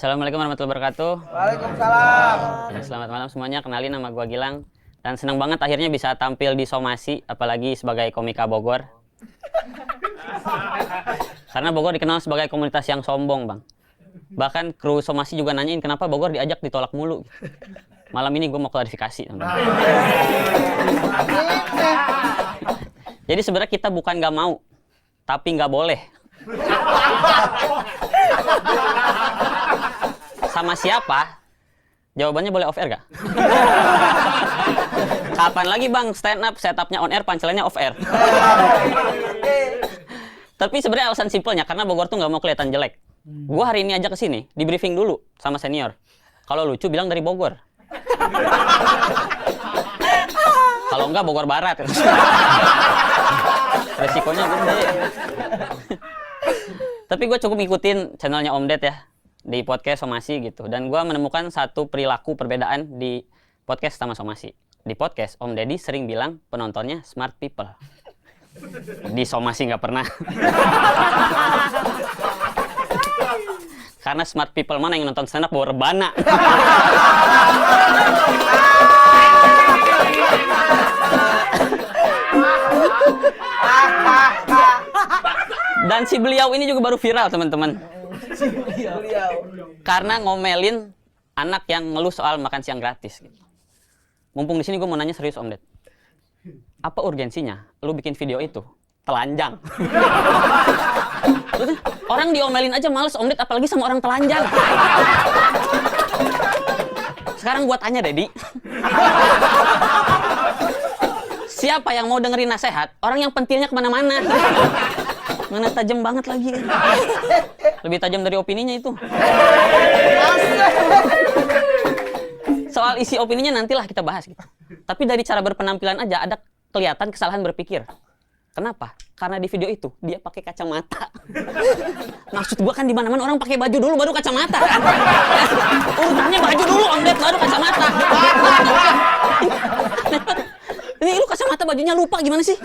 Assalamualaikum warahmatullahi wabarakatuh. Waalaikumsalam. Ya, selamat malam semuanya. Kenalin, nama gua Gilang. Dan senang banget akhirnya bisa tampil di Somasi, apalagi sebagai komika Bogor. Karena Bogor dikenal sebagai komunitas yang sombong, Bang. Bahkan kru Somasi juga nanyain kenapa Bogor diajak ditolak mulu. Malam ini gue mau klarifikasi. Jadi sebenarnya kita bukan nggak mau, tapi nggak boleh. Sama siapa? Jawabannya boleh off air gak? Kapan lagi bang stand up, setupnya on air, punchline-nya off air? Tapi sebenarnya alasan simpelnya karena Bogor tuh nggak mau kelihatan jelek. Gue hari ini ajak ke sini, di briefing dulu sama senior. Kalau lucu bilang dari Bogor. Kalau enggak Bogor Barat. Resikonya gede. Tapi gue cukup ngikutin channelnya Om Ded ya di podcast Somasi gitu. Dan gue menemukan satu perilaku perbedaan di podcast sama Somasi. Di podcast Om Deddy sering bilang penontonnya smart people. Di Somasi nggak pernah. Karena smart people mana yang nonton stand up bawa rebana. Dan si beliau ini juga baru viral teman-teman. Karena ngomelin anak yang ngeluh soal makan siang gratis. Mumpung di sini gue mau nanya serius Om Ded. Apa urgensinya lu bikin video itu? Telanjang. Orang diomelin aja males Om Ded, apalagi sama orang telanjang. Sekarang gua tanya Dedi. Siapa yang mau dengerin nasihat? Orang yang pentilnya kemana-mana. Mana tajam banget lagi. Lebih tajam dari opininya itu. Soal isi opininya nantilah kita bahas gitu. Tapi dari cara berpenampilan aja ada kelihatan kesalahan berpikir. Kenapa? Karena di video itu dia pakai kacamata. Maksud gua kan di mana-mana orang pakai baju dulu baru kacamata kan. Urutannya baju dulu Om Ded baru kacamata. Ini lu kacamata bajunya lupa gimana sih?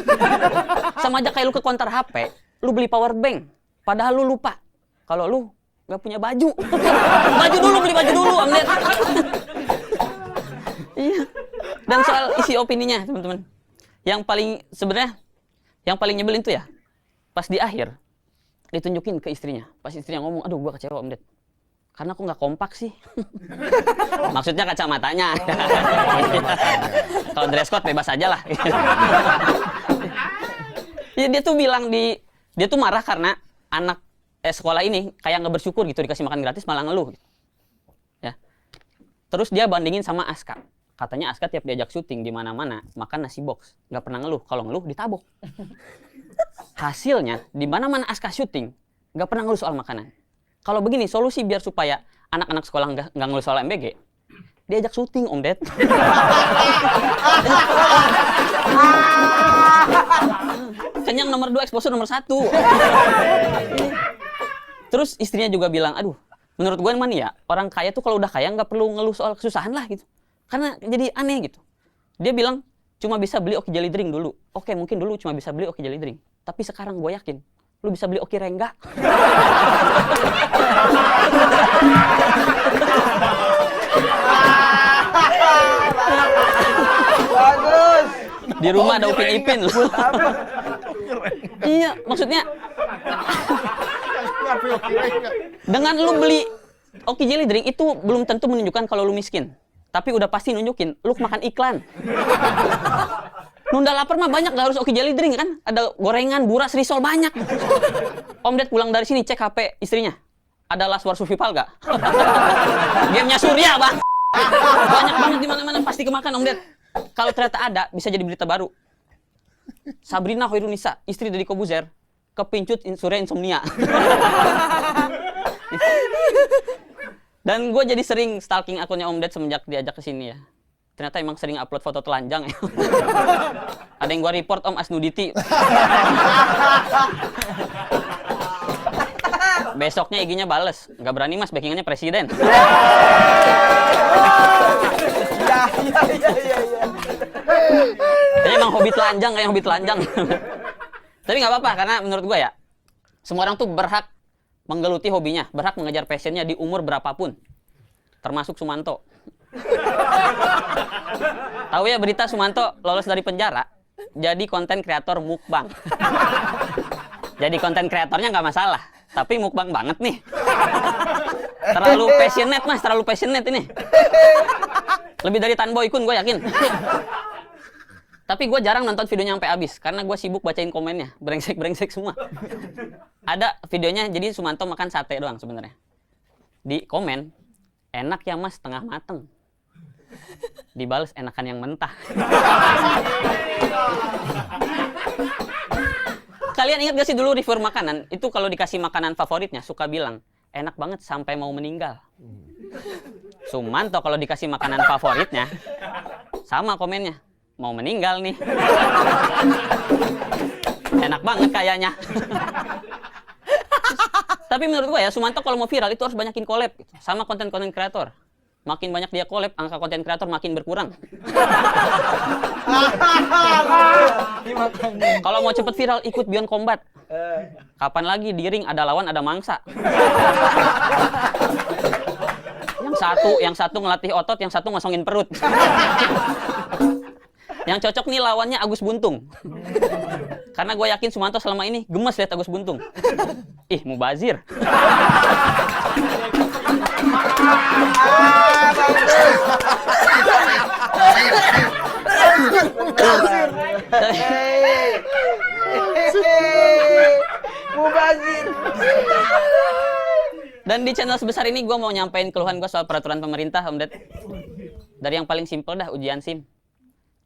Sama aja kayak lu ke konter HP, lu beli power bank, padahal lu lupa kalau lu nggak punya baju. Baju dulu, beli baju dulu Om Ded. Iya. Dan soal isi opininya teman-teman, yang paling nyebelin tuh ya pas di akhir ditunjukin ke istrinya. Pas istrinya ngomong, aduh gua kecewa Om Ded karena aku nggak kompak sih. Maksudnya kacamatanya. Kalau dress code bebas aja lah. Ya, dia tuh marah karena anak sekolah ini kayak nggak bersyukur gitu dikasih makan gratis malah ngeluh. Ya. Terus dia bandingin sama Aska. Katanya Aska tiap diajak syuting di mana-mana makan nasi box, nggak pernah ngeluh. Kalau ngeluh ditabok. Hasilnya di mana-mana Aska syuting nggak pernah ngeluh soal makanan. Kalau begini solusi biar supaya anak-anak sekolah nggak ngeluh soal MBG, diajak syuting Om Ded. Kenyang nomor 2, exposure nomor 1. Terus istrinya juga bilang, aduh, menurut gue emang ya orang kaya tuh kalau udah kaya nggak perlu ngeluh soal kesusahan lah gitu. Karena jadi aneh gitu. Dia bilang cuma bisa beli Oki Jelly Drink dulu. Oke, mungkin dulu cuma bisa beli Oki Jelly Drink. Tapi sekarang gue yakin lu bisa beli Oki Rengga. Bagus. Di rumah ada Upin Ipin loh. Iya, maksudnya dengan lu beli Oki Jelly Drink itu belum tentu menunjukkan kalau lu miskin. Tapi udah pasti nunjukin lu makan iklan. Nunda lapar mah banyak, gak harus Oki Jelly Drink kan? Ada gorengan, buras, risol banyak. Om Ded pulang dari sini cek HP istrinya. Ada Last War Survival gak? Gamenya Surya bang. Banyak banget di mana-mana pasti kemakan Om Ded. Kalau ternyata ada bisa jadi berita baru. Sabrina Hoirunisa, istri Deddy Kobuzer, kepincut Surya insomnia. Dan gue jadi sering stalking akunnya Om Ded semenjak diajak ke sini ya. Ternyata emang sering upload foto telanjang ya. Ada yang gue report Om Asnuditi. Besoknya IG-nya bales. Nggak berani mas, backingannya presiden. Iya. Jadi emang hobi telanjang kayak hobi telanjang. Tapi nggak apa-apa karena menurut gue ya semua orang tuh berhak menggeluti hobinya, berhak mengejar passionnya di umur berapapun. Termasuk Sumanto. Tahu ya berita Sumanto lolos dari penjara, jadi konten kreator mukbang. Jadi konten kreatornya nggak masalah, tapi mukbang banget nih. Terlalu passionate mas, terlalu passionate ini. Lebih dari Tan Boy Kun gue yakin. Tapi gue jarang nonton videonya sampai habis, karena gue sibuk bacain komennya, brengsek-brengsek semua. Ada videonya, jadi Sumanto makan sate doang sebenarnya. Di komen, enak ya mas, setengah mateng. Dibales enakan yang mentah. Kalian ingat gak sih dulu reviewer makanan? Itu kalau dikasih makanan favoritnya, suka bilang, enak banget sampai mau meninggal. Sumanto kalau dikasih makanan favoritnya, sama komennya, mau meninggal nih. Enak banget kayaknya. Tapi menurut gue ya, Sumanto kalau mau viral itu harus banyakin collab gitu, sama konten-konten kreator. Makin banyak dia collab, angka konten kreator makin berkurang. Kalau mau cepet viral, ikut Beyond Combat. Kapan lagi di ring ada lawan, ada mangsa. Yang satu ngelatih otot, yang satu ngosongin perut. Yang cocok nih lawannya Agus Buntung. Karena gue yakin Sumanto selama ini gemes lihat Agus Buntung. Ih, mubazir. Mubazir. Dan di channel sebesar ini gue mau nyampein keluhan gue soal peraturan pemerintah, Om Ded. Dari yang paling simpel dah, ujian SIM.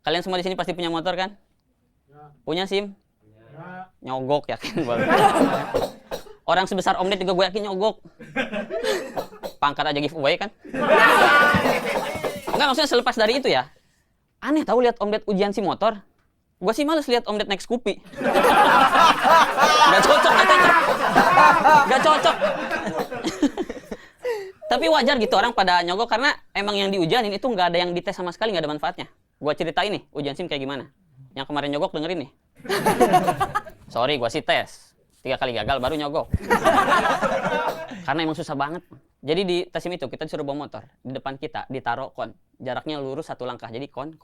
Kalian semua di sini pasti punya motor kan? Punya SIM? Nyogok yakin banget. Orang sebesar Om Ded juga gue yakin nyogok. Pangkat aja giveaway kan? Enggak, maksudnya selepas dari itu ya. Aneh tahu lihat Om Ded ujian SIM motor. Gue sih males lihat Om Ded naik Scoopy. Gak cocok. Gak cocok. Tapi wajar gitu orang pada nyogok karena emang yang diujianin itu nggak ada yang dites sama sekali, nggak ada manfaatnya. Gue ceritain nih ujian SIM kayak gimana. Yang kemarin nyogok dengerin nih. Sorry, gue sih tes 3 kali gagal baru nyogok. Karena emang susah banget. Jadi di tes SIM itu kita disuruh bawa motor, di depan kita ditaruh kon, jaraknya lurus 1 langkah, jadi kon.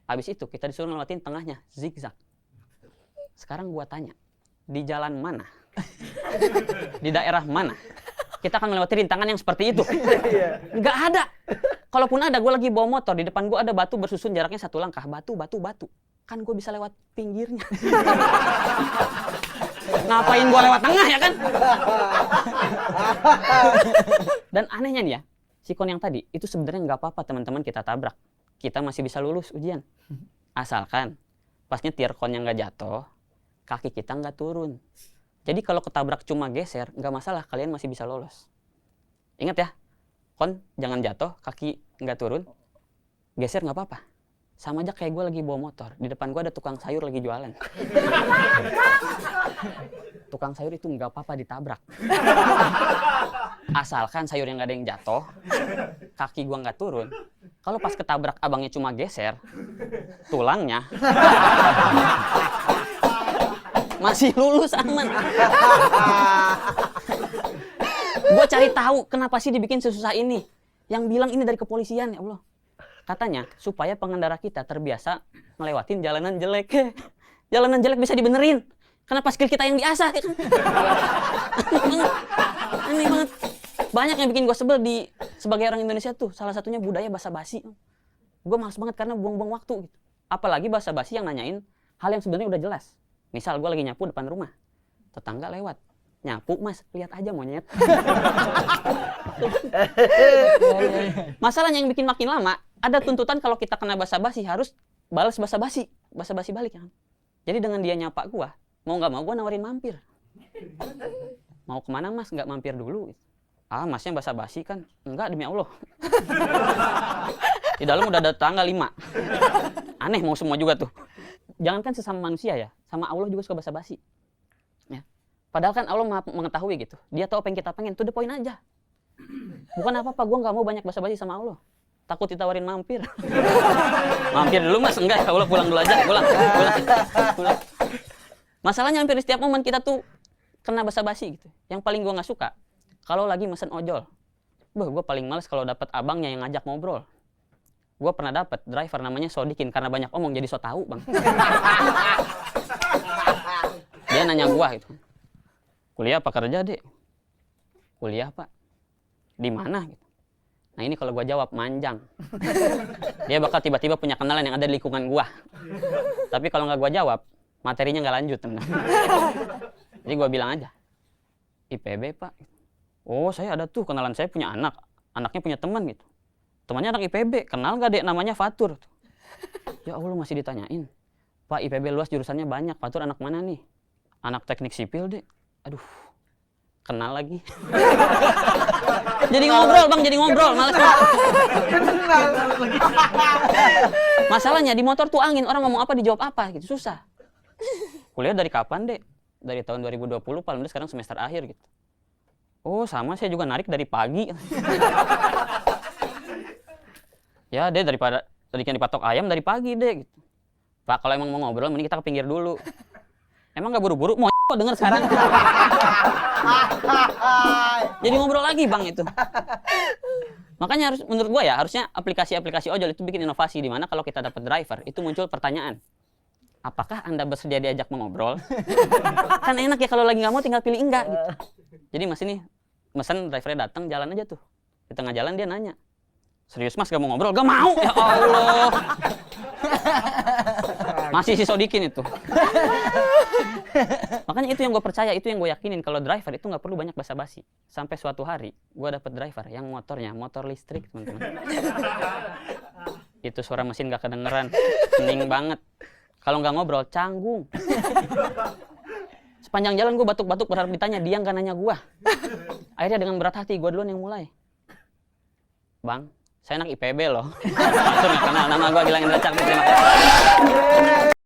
Habis itu kita disuruh ngelewatin tengahnya, zigzag. Sekarang gua tanya, di jalan mana? Di daerah mana? Kita akan melewati rintangan yang seperti itu. Nggak ada. Kalaupun ada, gue lagi bawa motor, di depan gue ada batu bersusun jaraknya 1 langkah. Batu. Kan gue bisa lewat pinggirnya. Ngapain gue lewat tengah ya kan? Dan anehnya nih ya, si kon yang tadi, itu sebenarnya nggak apa-apa teman-teman kita tabrak. Kita masih bisa lulus ujian. Asalkan pas nyetir konnya nggak jatuh, kaki kita nggak turun. Jadi kalau ketabrak cuma geser, nggak masalah, kalian masih bisa lolos. Ingat ya, kon jangan jatuh, kaki nggak turun, geser nggak apa-apa. Sama aja kayak gue lagi bawa motor, di depan gue ada tukang sayur lagi jualan. Tukang sayur itu nggak apa-apa ditabrak. Asalkan sayur yang nggak ada yang jatuh, kaki gue nggak turun. Kalau pas ketabrak abangnya cuma geser, tulangnya masih lulus aman. Gue cari tahu kenapa sih dibikin sesusah ini. Yang bilang ini dari kepolisian, ya Allah. Katanya supaya pengendara kita terbiasa melewatin jalanan jelek. Jalanan jelek bisa dibenerin. Kenapa skill kita yang diasah? Ya kan? Aneh banget. Banyak yang bikin gue sebel di sebagai orang Indonesia tuh. Salah satunya budaya basa-basi. Gue malas banget karena buang-buang waktu. Gitu. Apalagi basa-basi yang nanyain hal yang sebenarnya udah jelas. Misal gue lagi nyapu depan rumah, tetangga lewat, nyapu mas, lihat aja monyet. Masalahnya yang bikin makin lama, ada tuntutan kalau kita kena basa-basi harus balas basa-basi balik ya. Jadi dengan dia nyapa gue, mau nggak mau gue nawarin mampir. Mau kemana mas? Nggak mampir dulu. Ah masnya basa-basi kan? Enggak demi Allah. Di dalam udah ada tetangga 5. Aneh mau semua juga tuh. Jangankan sesama manusia ya, sama Allah juga suka basa-basi. Ya. Padahal kan Allah mengetahui gitu. Dia tahu apa yang kita pengen, to the point aja. Bukan apa-apa, gue nggak mau banyak basa-basi sama Allah. Takut ditawarin mampir. Mampir dulu mas, enggak ya Allah, pulang dulu aja, pulang. Masalahnya hampir di setiap momen kita tuh kena basa-basi gitu. Yang paling gue nggak suka kalau lagi mesen ojol. Gue paling males kalau dapat abangnya yang ngajak ngobrol. Gue pernah dapat driver namanya Sodikin, karena banyak omong jadi so tahu bang. Dia nanya gue gitu, kuliah apa kerja dek? Kuliah pak. Di mana? Gitu. Nah ini kalau gue jawab manjang, dia bakal tiba-tiba punya kenalan yang ada di lingkungan gue. Tapi kalau nggak gue jawab, materinya nggak lanjut teman. Jadi gue bilang aja, IPB pak. Oh saya ada tuh kenalan, saya punya anak, anaknya punya teman gitu. Temannya anak IPB, kenal nggak dek, namanya Fatur. Ya Allah masih ditanyain. Pak IPB luas jurusannya banyak, Fatur anak mana nih? Anak teknik sipil dek. Aduh, kenal lagi. Jadi ngobrol bang, jadi ngobrol, males banget. Masalahnya di motor tuh angin, orang ngomong apa dijawab apa gitu, susah. Kuliah dari kapan dek? Dari tahun 2020, paling sekarang semester akhir gitu. Oh sama, saya juga narik dari pagi. Ya deh, daripada tadi kan dipatok ayam dari pagi deh gitu. Pak kalau emang mau ngobrol mending kita ke pinggir dulu. Emang nggak buru-buru? Mau kok denger sekarang? Jadi ngobrol lagi bang itu. Makanya harus, menurut gua ya, harusnya aplikasi-aplikasi ojol itu bikin inovasi di mana kalau kita dapat driver itu muncul pertanyaan. Apakah Anda bersedia diajak mengobrol? Kan enak ya kalau lagi nggak mau tinggal pilih enggak gitu. Jadi mas ini mesen, drivernya datang, jalan aja tuh. Di tengah jalan dia nanya, serius mas gak mau ngobrol? Gak mau! Ya Allah! Masih si Sodikin itu. Makanya itu yang gue percaya, itu yang gue yakinin. Kalau driver itu nggak perlu banyak basa-basi. Sampai suatu hari gue dapet driver yang motornya motor listrik teman-teman. Itu suara mesin gak kedengeran, hening banget. Kalau nggak ngobrol canggung. Sepanjang jalan gue batuk-batuk berharap ditanya, dia nggak nanya gue. Akhirnya dengan berat hati gue duluan yang mulai. Bang, saya anak IPB loh. Langsung kenal nama gue, Gilang Indra Cakti. Terima kasih.